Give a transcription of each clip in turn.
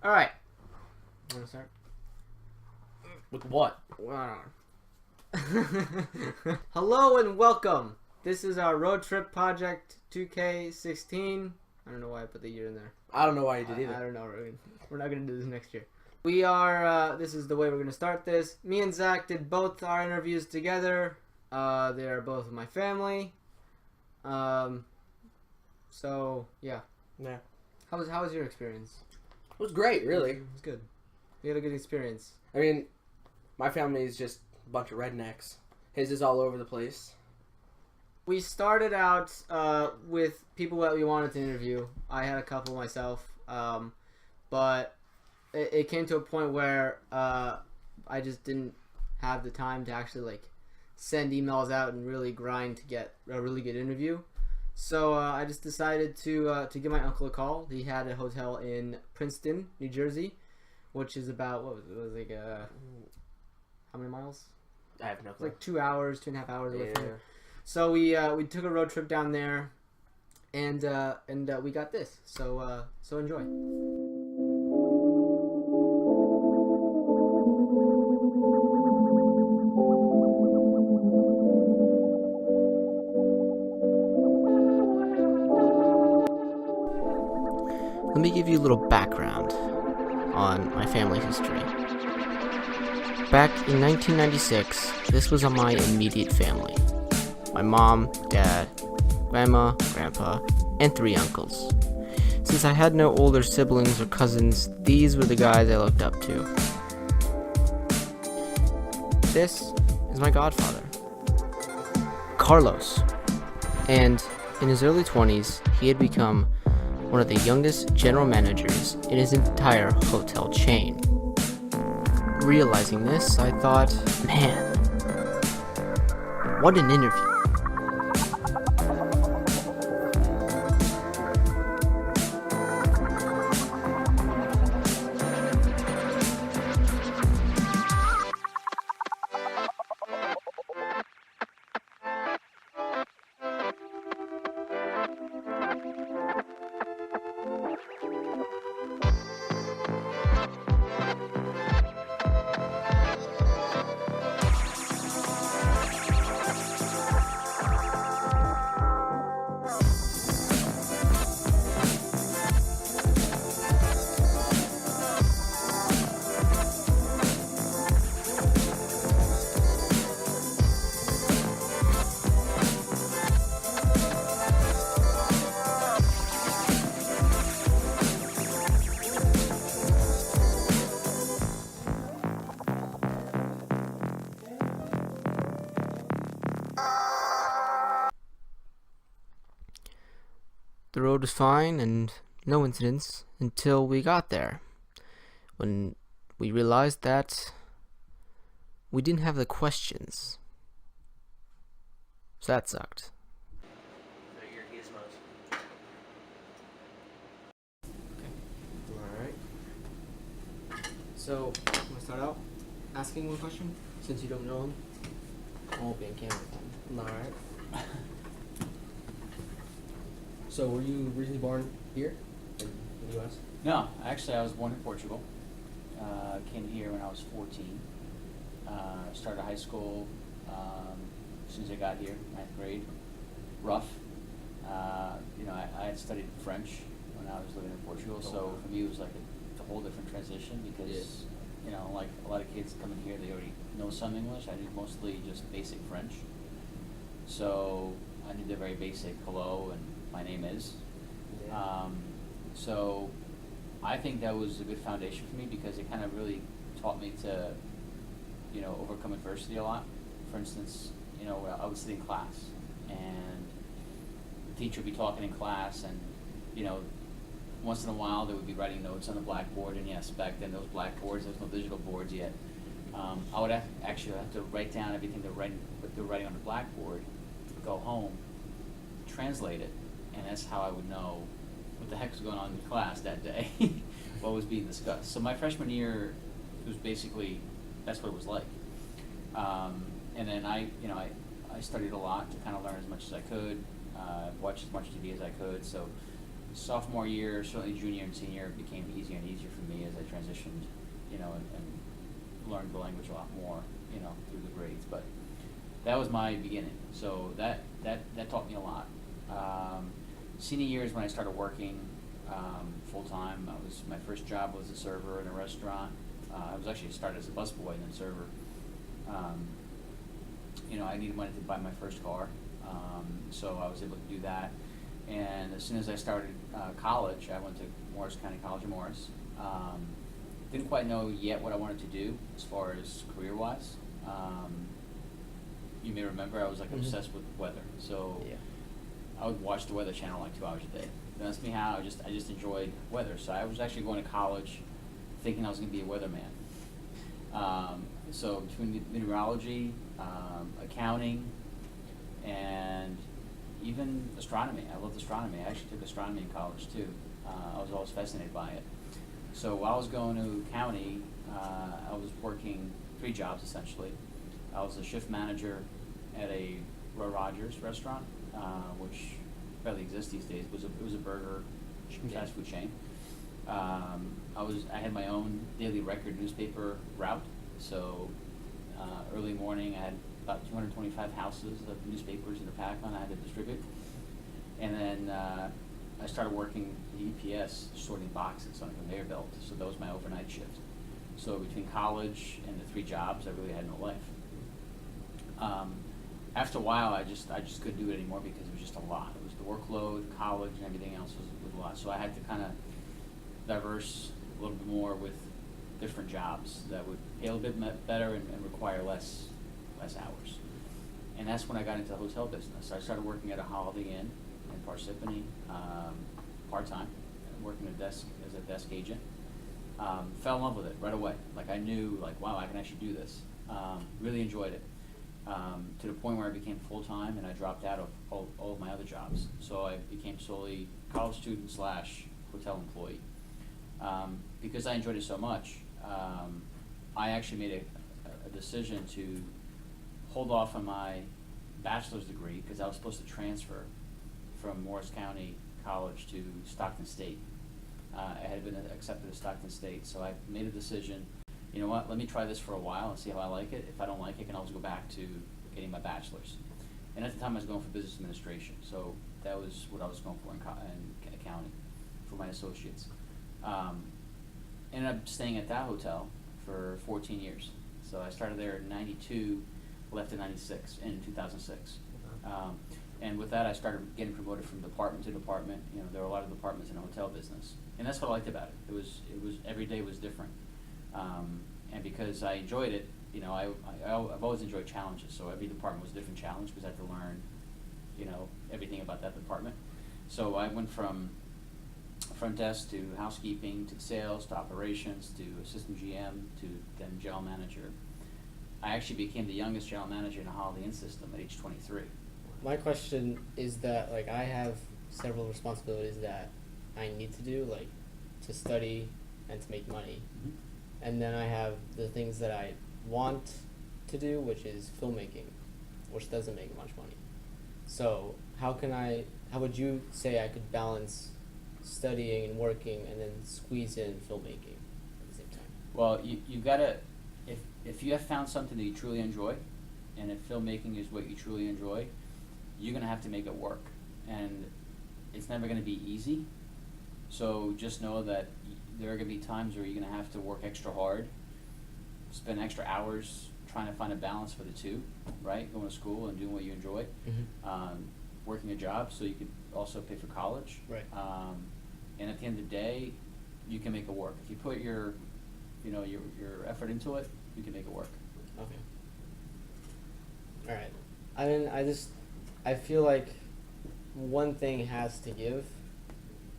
All right. Want to start? With what? Well, I don't know. Hello and welcome. This is our road trip project 2K16. I don't know why I put the year in there. I don't know why you did either. I don't know. We're not going to do this next year. We are, this is the way we're going to start this. Me and Zach did both our interviews together. They are both with my family. So, yeah. Yeah. How was your experience? It was great, really. It was good. You had a good experience. I mean, my family is just a bunch of rednecks. His is all over the place. We started out with people that we wanted to interview. I had a couple myself, but it came to a point where I just didn't have the time to actually send emails out and really grind to get a really good interview. So I just decided to give my uncle a call. He had a hotel in Princeton, New Jersey, which is about how many miles? I have no clue. Like 2 hours, 2.5 hours away from here. So we took a road trip down there, and we got this. So enjoy. Let me give you a little background on my family history. Back in 1996, this was on my immediate family. My mom, dad, grandma, grandpa, and 3 uncles. Since I had no older siblings or cousins, these were the guys I looked up to. This is my godfather, Carlos. And in his early 20s, he had become one of the youngest general managers in his entire hotel chain. Realizing this, I thought, man, what an interview. The road was fine and no incidents until we got there, when we realized that we didn't have the questions. So that sucked. Your gizmos. Alright. So, I'm going to start out asking one question, since you don't know him. I won't be on camera with him. Alright. So, were you originally born here in the U.S.? No, actually I was born in Portugal. Came here when I was 14. Started high school as soon as I got here, 9th grade. Rough. I had studied French when I was living in Portugal, so for me it was like a whole different transition because, like a lot of kids coming here, they already know some English. I knew mostly just basic French. So I knew the very basic hello and my name is. So I think that was a good foundation for me because it kind of really taught me to, overcome adversity a lot. For instance, I would sit in class and the teacher would be talking in class and, once in a while they would be writing notes on the blackboard, and yes, back then those blackboards, there was no digital boards yet. I would actually have to write down everything they're writing on the blackboard, go home, translate it, and that's how I would know what the heck was going on in class that day, what was being discussed. So my freshman year was basically, that's what it was like. And then I studied a lot to kind of learn as much as I could, watch as much TV as I could. So sophomore year, certainly junior and senior, it became easier and easier for me as I transitioned, and learned the language a lot more, through the grades. But that was my beginning. So that taught me a lot. Senior year is when I started working full time. My first job was a server in a restaurant. I was actually started as a busboy and then server. I needed money to buy my first car, so I was able to do that. And as soon as I started college, I went to Morris County College of Morris. Didn't quite know yet what I wanted to do as far as career-wise. You may remember I was like obsessed with weather, so Yeah. I would watch the Weather Channel like 2 hours a day. That's me how I just enjoyed weather. So I was actually going to college thinking I was going to be a weatherman. So between meteorology, accounting, and even astronomy. I loved astronomy. I actually took astronomy in college too. I was always fascinated by it. So while I was going to county, I was working 3 jobs essentially. I was a shift manager at a Roy Rogers restaurant, which barely exists these days. It was a burger fast food chain. I had my own daily record newspaper route. So early morning, I had about 225 houses of newspapers in the Pacon I had to distribute. And then I started working the EPS sorting boxes on a conveyor belt. So that was my overnight shift. So between college and the 3 jobs, I really had no life. After a while, I just couldn't do it anymore because it was just a lot. It was the workload, college, and everything else was a lot. So I had to kind of diverse a little bit more with different jobs that would pay a little bit better and require less hours. And that's when I got into the hotel business. I started working at a Holiday Inn in Parsippany, part-time, working as a desk agent. Fell in love with it right away. Like I knew, wow, I can actually do this. Really enjoyed it. To the point where I became full-time and I dropped out of all of my other jobs. So I became solely college student / hotel employee. Because I enjoyed it so much, I actually made a decision to hold off on my bachelor's degree because I was supposed to transfer from Morris County College to Stockton State. I had been accepted at Stockton State, so I made a decision, you know what, let me try this for a while and see how I like it. If I don't like it, I can always go back to getting my bachelor's. And at the time I was going for business administration, so that was what I was going for in accounting for my associates. Ended up staying at that hotel for 14 years. So I started there in 92, left in 96, in 2006. And with that, I started getting promoted from department to department. There were a lot of departments in the hotel business, and that's what I liked about it. It was every day was different, and because I enjoyed it, I've always enjoyed challenges. So every department was a different challenge because I had to learn, everything about that department. So I went from front desk to housekeeping to sales to operations to assistant GM to then general manager. I actually became the youngest general manager in the Holiday Inn system at age 23. My question is that, I have several responsibilities that I need to do, to study and to make money. Mm-hmm. And then I have the things that I want to do, which is filmmaking, which doesn't make much money. So how would you say I could balance studying and working and then squeeze in filmmaking at the same time? Well, you gotta, if you have found something that you truly enjoy, and if filmmaking is what you truly enjoy, you're gonna have to make it work, and it's never gonna be easy. So just know that there are gonna be times where you're gonna have to work extra hard, spend extra hours trying to find a balance for the two, right? Going to school and doing what you enjoy, working a job so you could also pay for college, Right. And at the end of the day, you can make it work. If you put your effort into it, you can make it work. Okay. All right. I feel like one thing has to give,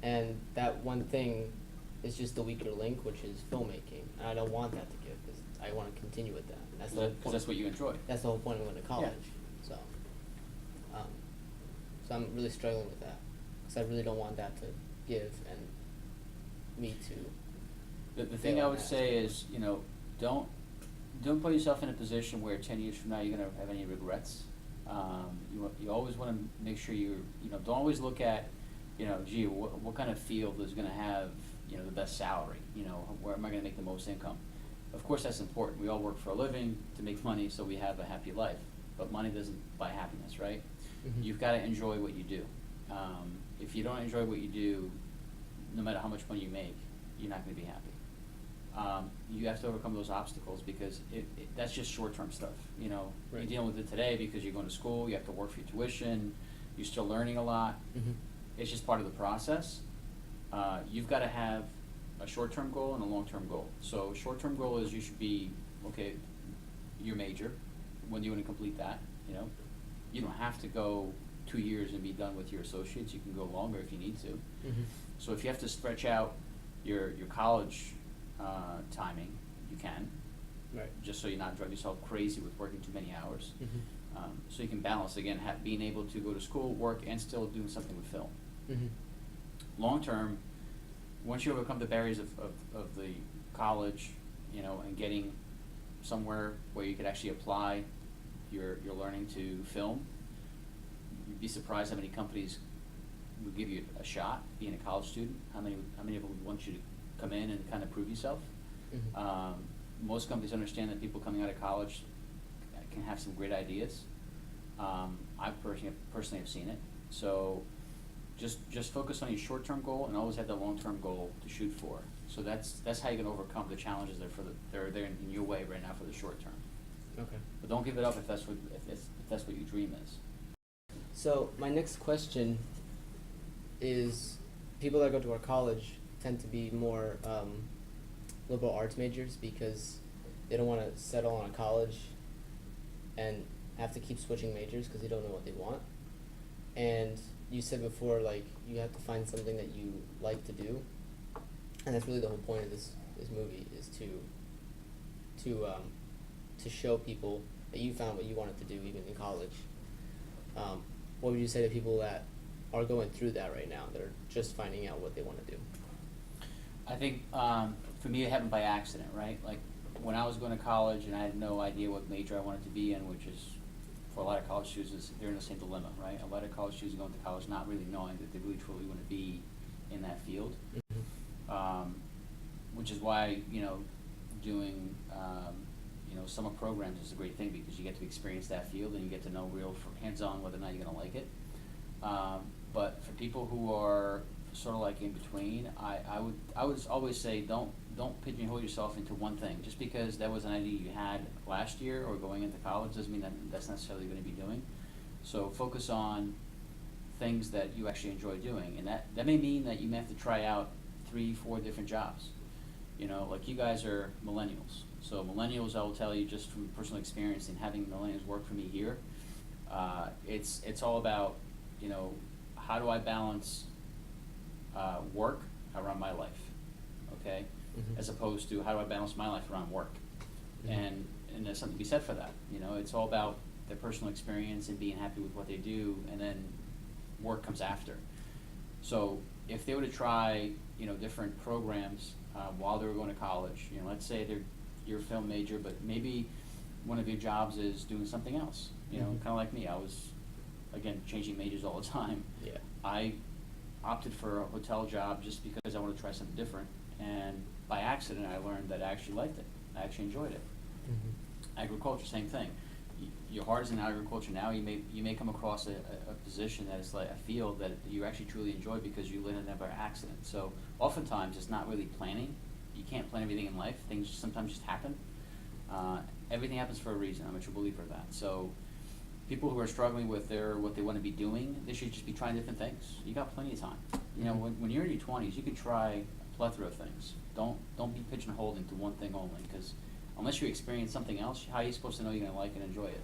and that one thing is just the weaker link, which is filmmaking. And I don't want that to give because I want to continue with that. That's the whole Because point. that's what you enjoy. That's the whole point of going to college. So I'm really struggling with that because I really don't want that to give and me to. The thing I would say is, don't put yourself in a position where 10 years from now you're gonna have any regrets. You always want to make sure don't always look at, gee, what kind of field is gonna have the best salary, where am I going to make the most income? Of course, that's important. We all work for a living to make money so we have a happy life. But money doesn't buy happiness, right? Mhm. You've got to enjoy what you do. If you don't enjoy what you do, no matter how much money you make, you're not going to be happy. You have to overcome those obstacles because that's just short-term stuff. Right. You're dealing with it today because you're going to school, you have to work for your tuition, you're still learning a lot. Mhm. It's just part of the process. You've got to have a short-term goal and a long-term goal. So short-term goal is you should be, okay, your major, when do you want to complete that, You don't have to go 2 years and be done with your associates. You can go longer if you need to. Mhm. So if you have to stretch out your college timing, you can, Right. just so you're not driving yourself crazy with working too many hours. Mhm. So you can balance, again, being able to go to school, work, and still doing something with film. Mhm. Long term, once you overcome the barriers of the college, and getting somewhere where you could actually apply your learning to film, you'd be surprised how many companies would give you a shot being a college student. How many of them would want you to come in and kind of prove yourself? Mhm. Most companies understand that people coming out of college can have some great ideas. I personally have seen it. So just focus on your short-term goal and always have that long-term goal to shoot for. So that's how you can overcome the challenges that are there in your way right now for the short term. Okay. But don't give it up if that's what your dream is. So my next question is, people that go to our college tend to be more liberal arts majors because they don't want to settle on a college and have to keep switching majors because they don't know what they want. And you said before, like, you have to find something that you like to do, and that's really the whole point of this movie, is to show people that you found what you wanted to do even in college. What would you say to people that are going through that right now, that are just finding out what they want to do? I think for me it happened by accident, right? Like when I was going to college and I had no idea what major I wanted to be in, which is for a lot of college students, they're in the same dilemma, right? A lot of college students going to college not really knowing that they really truly want to be in that field, which is why doing summer programs is a great thing because you get to experience that field and you get to know real hands-on whether or not you're going to like it. But for people who are sort of like in between, I would always say don't pigeonhole yourself into one thing. Just because that was an idea you had last year or going into college doesn't mean that that's necessarily going to be doing. So focus on things that you actually enjoy doing, and that may mean that you may have to try out 3-4 different jobs. Like you guys are millennials. So millennials, I will tell you just from personal experience and having millennials work for me here, it's all about, how do I balance work around my life, okay? Mm-hmm. As opposed to how do I balance my life around work? Mm-hmm. And there's something to be said for that. It's all about their personal experience and being happy with what they do, and then work comes after. So if they were to try, different programs while they were going to college, let's say you're a film major, but maybe one of your jobs is doing something else. Kind of like me. I was, again, changing majors all the time. Yeah. I opted for a hotel job just because I wanted to try something different, and by accident I learned that I actually liked it. I actually enjoyed it. Mm-hmm. Agriculture, same thing. Your heart is in agriculture now. You may come across a position that is like a field that you actually truly enjoy because you landed there by accident. So oftentimes it's not really planning. You can't plan everything in life. Things sometimes just happen. Everything happens for a reason. I'm a true believer of that. So people who are struggling with what they want to be doing, they should just be trying different things. You got plenty of time. When you're in your 20s, you can try a plethora of things. Don't be pigeonholed into one thing only, because unless you experience something else, how are you supposed to know you're going to like and enjoy it?